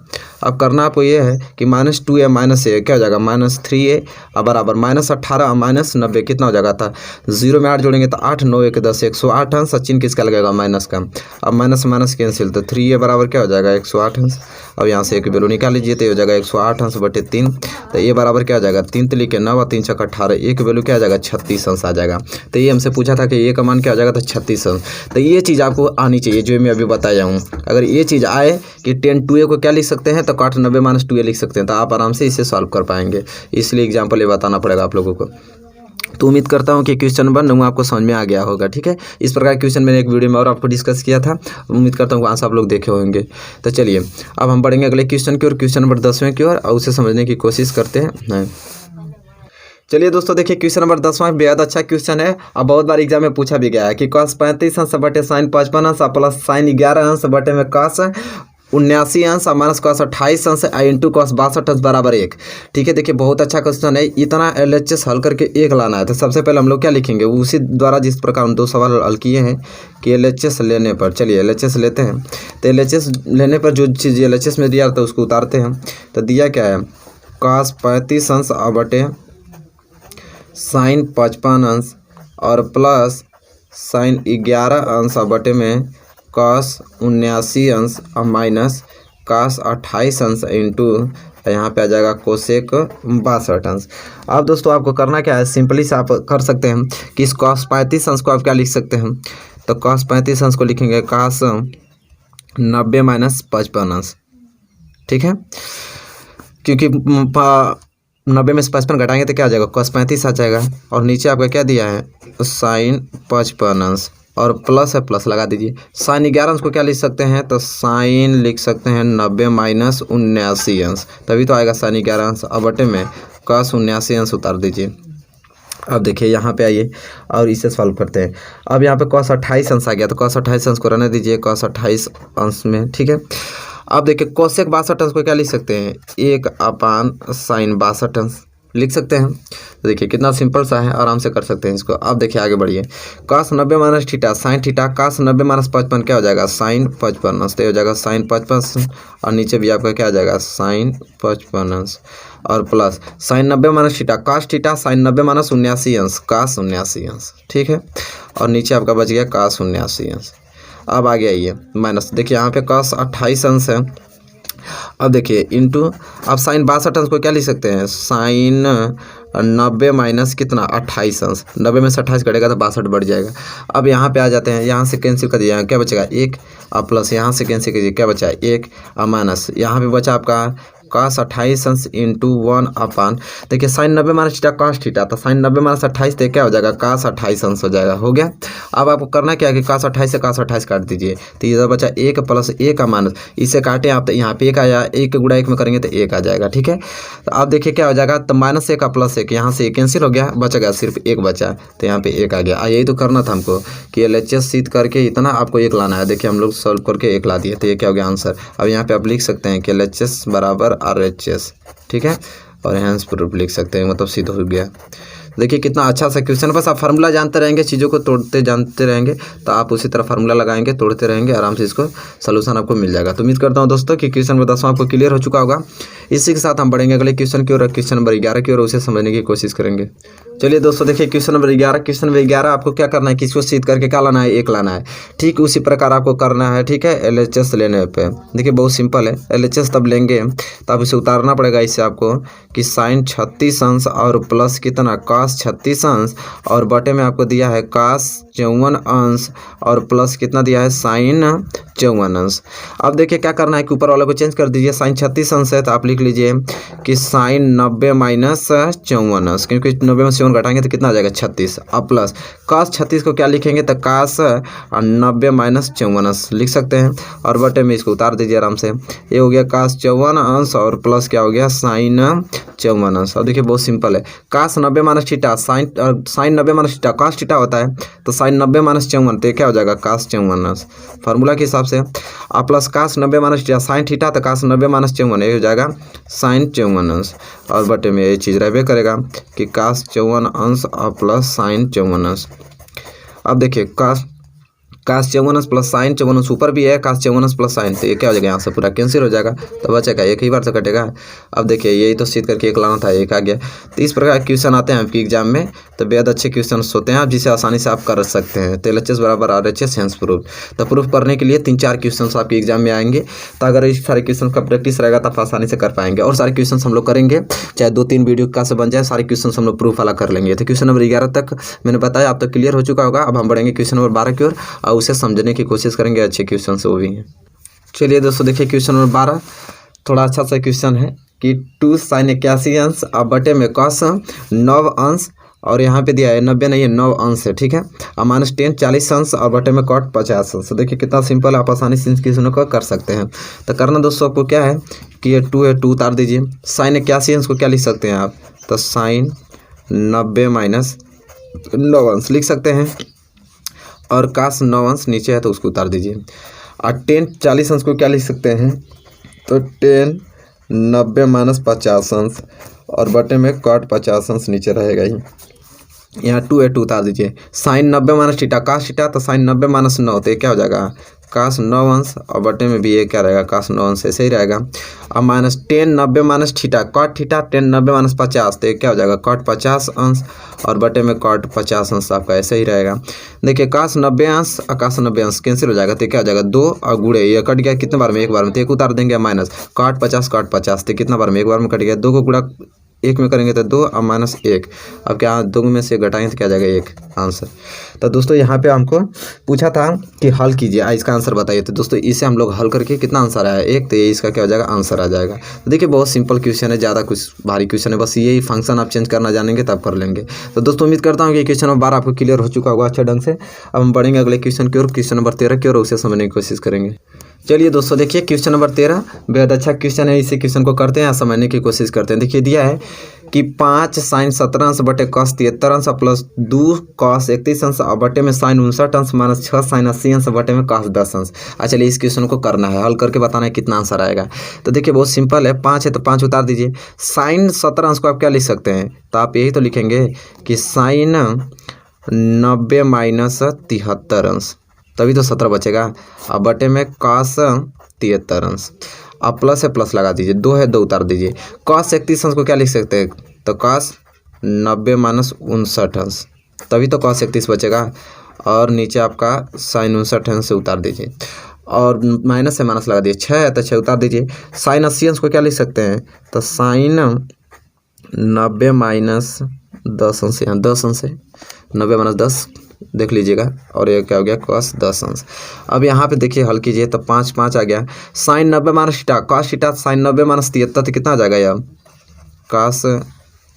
अब करना आपको ये है कि माइनस 2a माइनस a क्या हो जाएगा माइनस 3a अब बराबर माइनस 18 माइनस 90 कितना हो जाएगा था, 0 में 8 जोड़ेंगे तो 8 9 1 10 108 अंश, चिन्ह किसका लगेगा माइनस का। अब माइनस माइनस कैंसिल, तो 3a बराबर क्या हो जाएगा 108 अंश। अब यहाँ से एक वैल्यू निकाल लीजिए तो हो जाएगा 108 अंश बटे 3, तो ये बराबर क्या हो जाएगा 3 3 के 9 3 6 18, एक वैल्यू क्या आ जाएगा 36 अंश आ जाएगा। तो ये हमसे पूछा था कि ये का मान क्या हो जाएगा तो 36 अंश। तो ये चीज़ आपको आनी चाहिए जो मैं अभी बताया हूँ। अगर ये चीज़ आए कि 10 2a को क्या लिख सकते हैं तो काट 90 माइनस 2a लिख सकते हैं, तो आप आराम से इसे सॉल्व कर पाएंगे, इसलिए एग्जाम्पल ये बताना पड़ेगा आप लोगों को। तो उम्मीद करता हूँ कि क्वेश्चन नंबर 9 आपको समझ में आ गया होगा, ठीक है। इस प्रकार क्वेश्चन मैंने एक वीडियो में और आपको डिस्कस किया था, उम्मीद करता हूँ वहाँ से आप लोग देखे होंगे। तो चलिए अब हम बढ़ेंगे अगले क्वेश्चन की ओर, क्वेश्चन नंबर 10वें की ओर, और उसे समझने की कोशिश करते हैं। चलिए दोस्तों देखिए क्वेश्चन नंबर 10वां बेहद अच्छा क्वेश्चन है और बहुत बार एग्जाम में पूछा भी गया है कि cos 35 अंश बटे साइन 55 अंश प्लस साइन 11 अंश बटे में cos 79 अंश माइनस cos 28 अंश इंटू cos 62 अंश बराबर 1, ठीक है। देखिए बहुत अच्छा क्वेश्चन है, इतना LHS हल करके 1 लाना है। तो सबसे पहले हम लोग क्या लिखेंगे उसी द्वारा जिस प्रकार हम 2 सवाल हल किए हैं कि LHS लेने पर, चलिए LHS लेते हैं। तो LHS लेने पर जो चीज़ LHS में दिया था उसको उतारते हैं। तो दिया क्या है cos 35 अंश बटे साइन 55 अंश और प्लस साइन 11 अंश बटे में cos 79 अंश और माइनस cos 28 अंश इंटू यहाँ पे आ जाएगा कोसेक 62 अंश। अब दोस्तों आपको करना क्या है, सिंपली से आप कर सकते हैं कि इस cos 35 अंश को आप क्या लिख सकते हैं, तो cos 35 अंश को लिखेंगे cos 90 माइनस 55 अंश, ठीक है। क्योंकि 90 में से 55 घटाएंगे तो क्या आ जाएगा cos 35 आ जाएगा, और नीचे आपका क्या दिया है साइन 55 अंश और प्लस है प्लस लगा दीजिए। साइन 11 अंश को क्या लिख सकते हैं, तो साइन लिख सकते हैं 90 माइनस 79 अंश, तभी तो आएगा साइन 11 अंश। अब बटे में cos 79 अंश उतार दीजिए। अब देखिए यहाँ पे आइए और इसे सॉल्व करते हैं। अब यहाँ पे cos 28 अंश आ गया, तो cos 28 अंश को रहने दीजिए cos 28 अंश में, ठीक है। अब देखिए कोसेक 62 अंश को क्या लिख सकते हैं 1 अपान साइन 62 अंश लिख सकते हैं। तो देखिए कितना सिंपल सा है, आराम से कर सकते हैं इसको। अब देखिए आगे बढ़िए, cos 90 minus theta sine theta cos 90 minus 55 क्या हो जाएगा साइन 55 अंश, तो हो जाएगा साइन 55 और नीचे भी आपका क्या आ जाएगा साइन 55 अंश और plus sign 90 minus theta cos theta sine 90 minus 79 अंश cos 79 अंश, ठीक है। और नीचे आपका बच गया cos 79 अंश। अब आ गया ये माइनस, देखिए यहाँ पे cos 28 अंश है। अब देखिए इंटू, अब साइन 62 अंश को क्या लिख सकते हैं साइन 90 माइनस कितना 28 अंश, 90 में से 28 कटेगा तो 62 बढ़ जाएगा। अब यहाँ पे आ जाते हैं, यहाँ से कैंसिल कर दिया क्या बचेगा 1 और प्लस यहाँ से कैंसिल कीजिए क्या बचा 1 और माइनस यहाँ पे बचा आपका cos 28 अंश इंटू 1 अपान, देखिए sine 90 minus theta cos theta, तो साइन 90 माइनस 28 तो क्या हो जाएगा cos 28 अंश हो जाएगा, हो गया। अब आपको करना क्या है कि cos 28 से cos 28 काट दीजिए, तो इधर बचा 1 प्लस 1 का माइनस, इसे काटे आप तो यहाँ पे 1 आया, 1 गुणा 1 में करेंगे तो 1 आ जाएगा, ठीक है। तो अब देखिए क्या हो जाएगा, तो माइनस 1 का प्लस 1 यहाँ से कैंसिल हो गया, बच गया सिर्फ 1 बचा, तो यहाँ पे 1 आ गया। यही तो करना था हमको कि LHS सीध करके इतना आपको 1 लाना है। देखिए हम लोग सॉल्व करके 1 ला दिए, तो ये क्या हो गया आंसर। अब यहाँ पे आप लिख सकते हैं कि LHS बराबर RHS, ठीक है, और हैंस प्रूफ लिख सकते हैं, मतलब सिद्ध हो गया। देखिए कितना अच्छा सा क्वेश्चन, बस आप फार्मूला जानते रहेंगे, चीज़ों को तोड़ते जानते रहेंगे तो आप उसी तरह फार्मूला लगाएंगे, तोड़ते रहेंगे, आराम से इसको सलूशन आपको मिल जाएगा। तो उम्मीद करता हूं दोस्तों कि क्वेश्चन नंबर 10 आपको क्लियर हो चुका होगा। इसी के साथ हम बढ़ेंगे अगले क्वेश्चन की ओर, क्वेश्चन नंबर 11 की ओर, उसे समझने की कोशिश करेंगे। चलिए दोस्तों देखिए क्वेश्चन नंबर 11। क्वेश्चन नंबर 11 आपको क्या करना है, किसको सिद्ध करके क्या लाना है, 1 लाना है। ठीक उसी प्रकार आपको करना है। ठीक है, LHS लेने पे देखिए बहुत सिंपल है। LHS तब लेंगे तब इसे उतारना पड़ेगा इससे आपको कि साइन 36 अंश और प्लस कितना cos 36 अंश और बटे में आपको दिया है cos 54 अंश और प्लस कितना दिया है साइन 54 अंश। अब देखिए क्या करना है कि ऊपर वाले को चेंज कर दीजिए। साइन 36 अंश है तो आप लिख लीजिए कि साइन 90 माइनस 54 अंश, क्योंकि 90 में 54 घटाएंगे तो कितना आ जाएगा 36। अब प्लस cos 36 को क्या लिखेंगे तो cos 90 माइनस 54 अंश लिख सकते हैं और बटे में इसको उतार दीजिए आराम से। ये हो गया cos 54 अंश और प्लस क्या हो गया साइन 54 अंश। अब देखिए बहुत सिंपल है। cos 90 minus theta sine 90 minus theta cos theta होता है तो साइन 90 माइनस 54 तो क्या हो जाएगा cos 54 अंश फार्मूला के हिसाब से। अब plus cos 90 minus theta sine theta तो cos 90 माइनस 54 ये हो जाएगा साइन 54 अंश और बटे में ये चीज़ रहबे करेगा कि cos 54 अंश और प्लस साइन 54 अंश। अब देखिए cos 54 अंश प्लस साइन 54 अंश ऊपर भी है cos 54 अंश प्लस साइन, तो ये क्या हो जाएगा यहाँ से पूरा कैंसिल हो जाएगा तो बचेगा एक ही बार से कटेगा। अब देखिए यही तो सिद्ध करके 1 लाना था, 1 आ गया। तो इस प्रकार क्वेश्चन आते हैं आपके एग्जाम में तो बेहद अच्छे क्वेश्चन होते हैं आप जिसे आसानी से आप कर सकते हैं। तो LHS बराबर RHS हेंस प्रूफ। तो प्रूफ करने के लिए 3-4 क्वेश्चन आपके एग्जाम में आएंगे, तो अगर इस सारे क्वेश्चन का प्रैक्टिस रहेगा तो आप आसानी से कर पाएंगे। और सारे क्वेश्चन हम लोग करेंगे चाहे 2-3 वीडियो का से बन जाए, सारे क्वेश्चन हम लोग प्रूफ वाला कर लेंगे। तो क्वेश्चन नंबर 11 तक मैंने बताया आप तो क्लियर हो चुका होगा। अब हम बढ़ेंगे क्वेश्चन नंबर 12 की ओर और उसे समझने की कोशिश करेंगे। अच्छे क्वेश्चन से वो भी हैं। चलिए दोस्तों देखिए क्वेश्चन नंबर 12 थोड़ा अच्छा सा क्वेश्चन है कि 2 साइन 81 अंश और बटे में cos 9 अंश और यहाँ पे दिया है 90 नहीं है 9 अंश है। ठीक है, और माइनस 10 40 अंश और बटे में cot 50 अंश। देखिए कितना सिंपल है, आप आसानी से इन क्वेश्चनों को कर सकते हैं। तो करना दोस्तों आपको क्या है कि ये 2 है 2 उतार दीजिए। साइन 81 अंश को क्या लिख सकते हैं आप तो साइन 90 माइनस 9 अंश लिख सकते हैं और cos 9 अंश नीचे है तो उसको उतार दीजिए। और 10 40 अंश को क्या लिख सकते हैं तो 10 90 माइनस 50 अंश और बटे में cot 50 अंश नीचे रहेगा ही। यहाँ 2 है 2 उतार दीजिए। Sine 90 minus theta cos theta तो साइन 90 माइनस 9 तो ये क्या हो जाएगा cos 9 अंश और बटे में भी ये क्या रहेगा cos 9 अंश ऐसे ही रहेगा। और minus 10 90 minus theta cot theta 10 90 minus 50 तो ये क्या हो जाएगा cot 50 अंश और बटे में cot 50 अंश आपका ऐसे ही रहेगा। देखिए cos 90 अंश और cos 90 अंश कैंसिल हो जाएगा तो क्या हो जाएगा 2 और गुड़े ये कट गया कितने बार में, 1 बार में, तो 1 उतार देंगे माइनस cot 50 तो कितना बार में, 1 बार में कट गया। 2 को गुड़ा 1 में करेंगे तो 2 और माइनस 1। अब क्या 2 में से घटाएंगे तो क्या जाएगा 1 आंसर। तो दोस्तों यहाँ पे हमको पूछा था कि हल कीजिए इसका आंसर बताइए। तो दोस्तों इसे हम लोग हल करके कितना आंसर आया 1, तो ये इसका क्या हो जाएगा आंसर आ जाएगा। तो देखिए बहुत सिंपल क्वेश्चन है, ज़्यादा कुछ भारी क्वेश्चन है, बस यही फंक्शन आप चेंज करना जानेंगे तब कर लेंगे। तो दोस्तों उम्मीद करता हूँ कि क्वेश्चन नंबर 12 आपको क्लियर हो चुका होगा अच्छे ढंग से। अब हम बढ़ेंगे अगले क्वेश्चन की ओर, क्वेश्चन नंबर 13 की ओर, उसे समझने की कोशिश करेंगे। चलिए दोस्तों देखिए क्वेश्चन नंबर 13 बेहद अच्छा क्वेश्चन है। इसी क्वेश्चन को करते हैं समझने की कोशिश करते हैं। देखिए दिया है कि 5 साइन 17 अंश बटे cos 73 अंश प्लस 2 cos 31 अंश और बटे में साइन 59 अंश माइनस 6 साइन 80 अंश बटे में cos 10 अंश। चलिए इस क्वेश्चन को करना है, हल करके बताना है कितना आंसर आएगा। तो देखिए बहुत सिंपल है, 5 है तो 5 उतार दीजिए। साइन 17 अंश को आप क्या लिख सकते हैं तो आप यही तो लिखेंगे कि साइन 90 माइनस 73 अंश, तभी तो 17 बचेगा। अब बटे में cos 73 अंश, अब प्लस है प्लस लगा दीजिए, 2 है 2 उतार दीजिए। cos 31 अंश को क्या लिख सकते हैं तो cos 90 माइनस 59 अंश, तभी तो cos 31 बचेगा। और नीचे आपका साइन 59 अंश से उतार दीजिए और माइनस से माइनस लगा दीजिए। 6 है तो 6 उतार दीजिए। साइन 80 अंश को क्या लिख सकते हैं तो साइन 90 माइनस 10 अंश, यहाँ 10 अंश है 90 माइनस 10 देख लीजिएगा और ये क्या हो गया cos 10 अंश। अब यहाँ पे देखिए हल कीजिए तो 5 5 आ गया। Sine 90 minus theta cos theta sine 90 minus 73 तो कितना आ जाएगा यार cos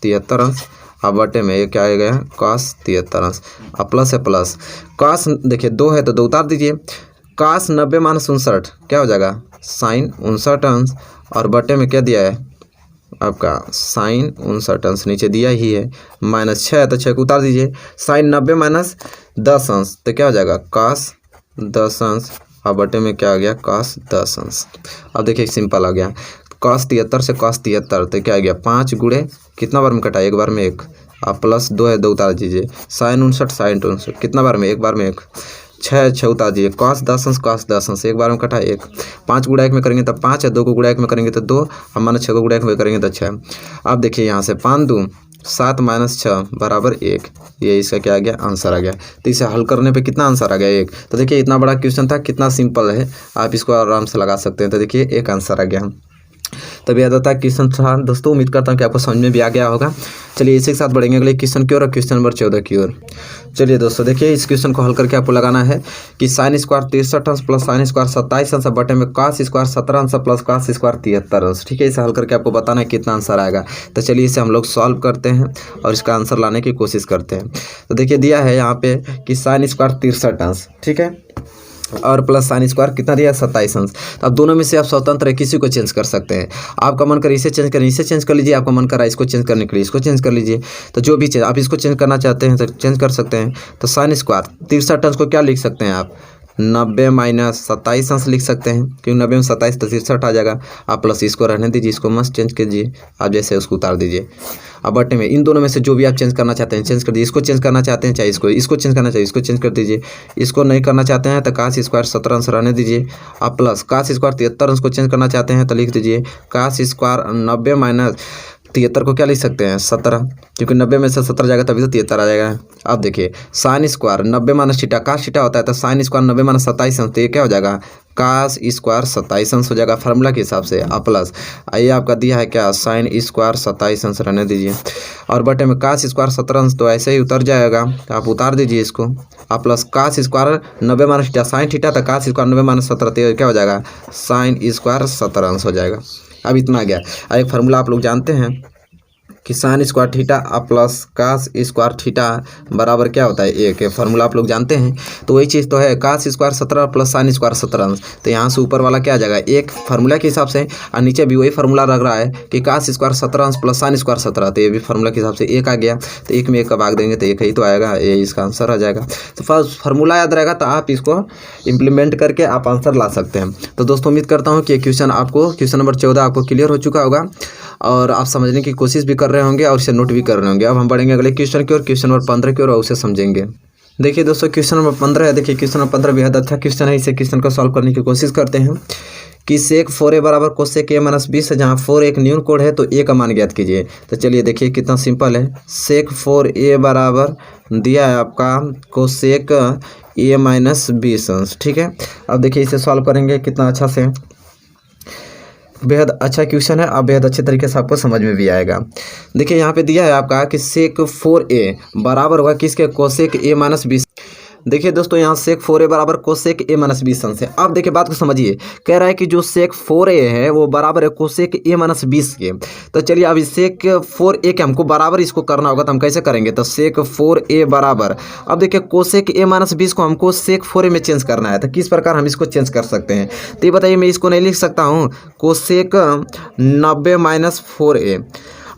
73 अंश। अब बटे में ये क्या आ गया cos 73 अंश। अब प्लस है प्लस cos देखिए 2 है तो 2 उतार दीजिए। cos 90 माइनस 59 क्या हो जाएगा साइन 59 अंश और बटे में क्या दिया है आपका साइन 59 अंश नीचे दिया ही है। माइनस 6 है तो 6 को उतार दीजिए। साइन 90 माइनस 10 अंश तो क्या हो जाएगा cos 10 अंश और बटे में क्या आ गया cos 10 अंश। अब देखिए सिंपल आ गया cos 73 से cos 73 तो क्या आ गया 5 गुड़े कितना बार में कटा 1 बार में 1 अब प्लस 2 है 2 उतार दीजिए। साइन 59 साइन 59 कितना बार में 1 बार में 1 6 उतार दीजिए। cos 10 अंश cos 10 अंश 1 बार में कटा 1 5 गुड़ा 1 में करेंगे तो 5 है 2 को गुड़ा 1 में करेंगे तो 2 और माना 6 को गुड़ा 1 में करेंगे तो 6। अब देखिए यहाँ से 5 2 7 - 6 बराबर 1। ये इसका क्या आ गया, आंसर आ गया। तो इसे हल करने पे कितना आंसर आ गया, 1। तो देखिए इतना बड़ा क्वेश्चन था, कितना सिंपल है, आप इसको आराम से लगा सकते हैं। तो देखिए 1 आंसर आ गया। तब याद आता है क्वेश्चन था दोस्तों। उम्मीद करता हूँ कि आपको समझ में भी आ गया होगा। चलिए इसी के साथ बढ़ेंगे अगले क्वेश्चन की ओर, और क्वेश्चन नंबर 14 की ओर। चलिए दोस्तों देखिए, इस क्वेश्चन को हल करके आपको लगाना है कि sin स्क्वायर 63 अंश प्लस sin स्क्वायर 27 अंश बटे में cos स्क्वायर 17 अंश प्लस cos स्क्वायर 73 अंश। ठीक है, इसे हल करके आपको बताना है कितना आंसर आएगा। तो चलिए इसे हम लोग सॉल्व करते हैं और इसका आंसर लाने की कोशिश करते हैं। तो देखिए दिया है यहाँ पे कि sin स्क्वायर 63 अंश, ठीक है, और प्लस साइन स्क्वायर कितना दिया, 27 अंश। तो अब दोनों में से आप स्वतंत्र है, किसी को चेंज कर सकते हैं। आपका मन करे इसे चेंज करें, इसे चेंज कर लीजिए, आपका मन करा इसको चेंज करने के लिए इसको चेंज कर लीजिए। तो जो भी चेंज आप इसको चेंज करना चाहते हैं तो चेंज कर सकते हैं। तो साइन स्क्वायर 63 अंश को क्या लिख सकते हैं आप, 90 - 27 अंश लिख सकते हैं, क्योंकि 90 में 27 तो 63 आ जाएगा। आप प्लस इसको रहने दीजिए, इसको मस्त चेंज कीजिए, आप जैसे उसको उतार दीजिए। अब बटे में इन दोनों में से जो भी आप चेंज करना चाहते हैं चेंज कर दीजिए। इसको चेंज करना चाहते हैं चाहे इसको चेंज करना चाहिए इसको चेंज कर दीजिए। इसको नहीं करना चाहते हैं तो cos स्क्वायर 17 अंश रहने दीजिए। आप प्लस cos स्क्वायर 73 अंश को चेंज करना चाहते हैं तो लिख दीजिए cos स्क्वायर 90 - 73 को क्या लिख सकते हैं, 17, क्योंकि 90 में से 17 जाएगा तभी तो 73 आ जाएगा। अब देखिए sign square 90 - theta, cos theta होता है तो साइन स्क्वायर 90 - 27 अंश, तो ये क्या हो जाएगा, cos स्क्वायर 27 अंश हो जाएगा फार्मूला के हिसाब से। आप प्लस आइए आपका दिया है क्या, साइन स्क्वायर 27 अंश रहने दीजिए, और बटे में cos स्क्वायर 17 अंश, तो ऐसे ही उतर जाएगा, तो आप उतार दीजिए इसको। आप plus cos square 90 - theta, sine theta तो cos स्क्वायर 90 - 17, तो क्या हो जाएगा, साइन स्क्वायर 17 अंश हो जाएगा। अब इतना आ गया। एक फार्मूला आप लोग जानते हैं कि sine square theta plus cos square theta बराबर क्या होता है, 1 फार्मूला आप लोग जानते हैं। तो वही चीज़ तो है, cos square 17 plus sine square 17 अंश, तो यहाँ से ऊपर वाला क्या आ जाएगा, 1 फार्मूला के हिसाब से, और नीचे भी वही फार्मूला लग रहा है कि cos स्क्वायर 17 अंश प्लस साइन स्क्वायर 17, तो ये भी फार्मूला के हिसाब से 1 आ गया। तो 1 में 1 का भाग देंगे तो 1 ही तो आएगा, ये इसका आंसर आ जाएगा। तो फर्स्ट फार्मूला याद रहेगा तो आप इसको इंप्लीमेंट करके आप आंसर ला सकते हैं। तो दोस्तों उम्मीद करता हूँ कि क्वेश्चन नंबर 14 आपको क्लियर हो चुका होगा और आप समझने की कोशिश भी कर रहे होंगे और इसे नोट भी कर रहे होंगे। अब हम बढ़ेंगे अगले क्वेश्चन की ओर, क्वेश्चन नंबर 15 की ओर, और उसे समझेंगे। देखिए दोस्तों क्वेश्चन नंबर 15 है। देखिए क्वेश्चन नंबर 15 बेहद अच्छा क्वेश्चन है। इसे क्वेश्चन को सॉल्व करने की कोशिश करते हैं कि सेक 4a बराबर कोसेक a - 20 है, जहाँ 4 एक न्यून कोड है तो a का मान ज्ञात कीजिए। तो चलिए देखिए कितना सिंपल है। सेक 4a बराबर दिया है आपका कोसेक a - 20 अंश, ठीक है। अब देखिए इसे सॉल्व करेंगे कितना अच्छा से, बेहद अच्छा क्वेश्चन है, अब बेहद अच्छे तरीके से आपको समझ में भी आएगा। देखिए यहाँ पे दिया है आपका कि सेक 4a बराबर होगा किसके, कोसेक a - 20। देखिए दोस्तों यहाँ सेक 4a बराबर कोसेक a - 20 अंश है। अब देखिए बात को समझिए, कह रहा है कि जो सेक 4a है वो बराबर है कोसेक a - 20 के। तो चलिए अब इस सेक 4a के हमको बराबर इसको करना होगा, तो हम कैसे करेंगे, तो सेक 4a बराबर, अब देखिए कोसेक a - 20 को हमको सेक 4a में चेंज करना है, तो किस प्रकार हम इसको चेंज कर सकते हैं। तो ये बताइए, मैं इसको नहीं लिख सकता हूँ कोसेक 90 - 4a,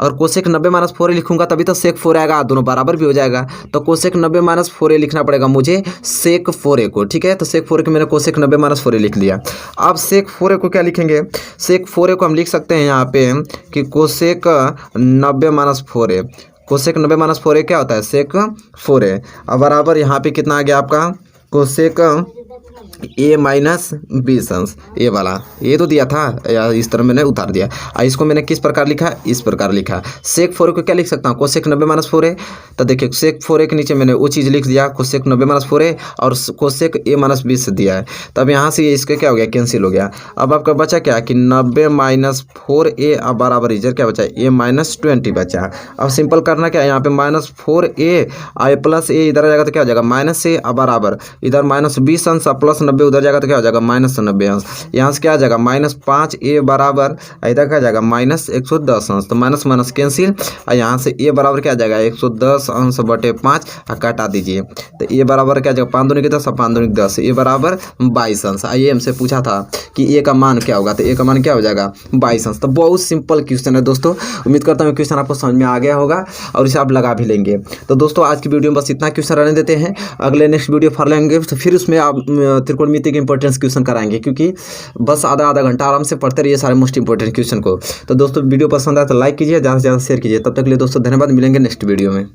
और कोसेक 90 - 4a लिखूंगा तभी तो सेक 4 आएगा, दोनों बराबर भी हो जाएगा। तो कोसेक 90 - 4a लिखना पड़ेगा मुझे सेक 4a को, ठीक है। तो सेक 4a को मैंने कोसेक 90 - 4a लिख लिया। अब सेक 4a को क्या लिखेंगे, सेक 4a को हम लिख सकते हैं यहाँ पे कि कोसेक 90 - 4a, कोसेक 90 - 4a क्या होता है, सेक 4a। अब बराबर यहाँ पे कितना आ गया आपका, कोसेक a - 20 अंश, ये वाला ये तो दिया था, या इस तरह मैंने उतार दिया। इसको मैंने किस प्रकार लिखा, इस प्रकार लिखा। सेक 4a को क्या लिख सकता हूँ, कोसेक 90 - 4a। तो देखिए सेक 4a के नीचे मैंने वो चीज़ लिख दिया, कोसेक 90 - 4a, और कोसेक a - 20 दिया है। तब यहाँ से ये इसका क्या हो गया, कैंसिल हो गया। अब आपका बचा क्या कि 90 - 4a, अब बराबर इधर क्या बचा, a - 20 बचा। अब सिंपल करना क्या है, यहाँ पे -4a आई प्लस a इधर आ जाएगा तो क्या हो जाएगा, -a, अब बराबर इधर -20 अंश प्लस 90 उधर जाएगा तो क्या हो जाएगा, -90 अंश। यहाँ से क्या आ जाएगा, -5a बराबर इधर क्या आ जाएगा, -110 अंश। तो माइनस माइनस कैंसिल, और यहाँ से a बराबर क्या आ जाएगा, 110 अंश बटे 5, काटा दीजिए। तो a बराबर क्या आ जाएगा, 5 दूनी 10, 5 दूनी 10, a बराबर 22 अंश। आइए हमसे पूछा था कि a का मान क्या होगा, तो a का मान क्या हो जाएगा, 22 अंश। तो बहुत सिंपल क्वेश्चन है दोस्तों। उम्मीद करता हूँ क्वेश्चन आपको समझ में आ गया होगा और इसे आप लगा भी लेंगे। तो दोस्तों आज की वीडियो में बस इतना क्वेश्चन रहने देते हैं। अगले नेक्स्ट वीडियो फॉर लेंगे तो फिर उसमें आप त्रिकोणमिति के इंपॉर्टेंस क्वेश्चन कराएंगे, क्योंकि बस आधा घंटा आराम से पढ़ते रहिए सारे मोस्ट इंपॉर्टेंट क्वेश्चन को। तो दोस्तों वीडियो पसंद आए तो लाइक कीजिए, ज़्यादा से ज़्यादा शेयर कीजिए। तब तक के लिए दोस्तों धन्यवाद, मिलेंगे नेक्स्ट वीडियो में।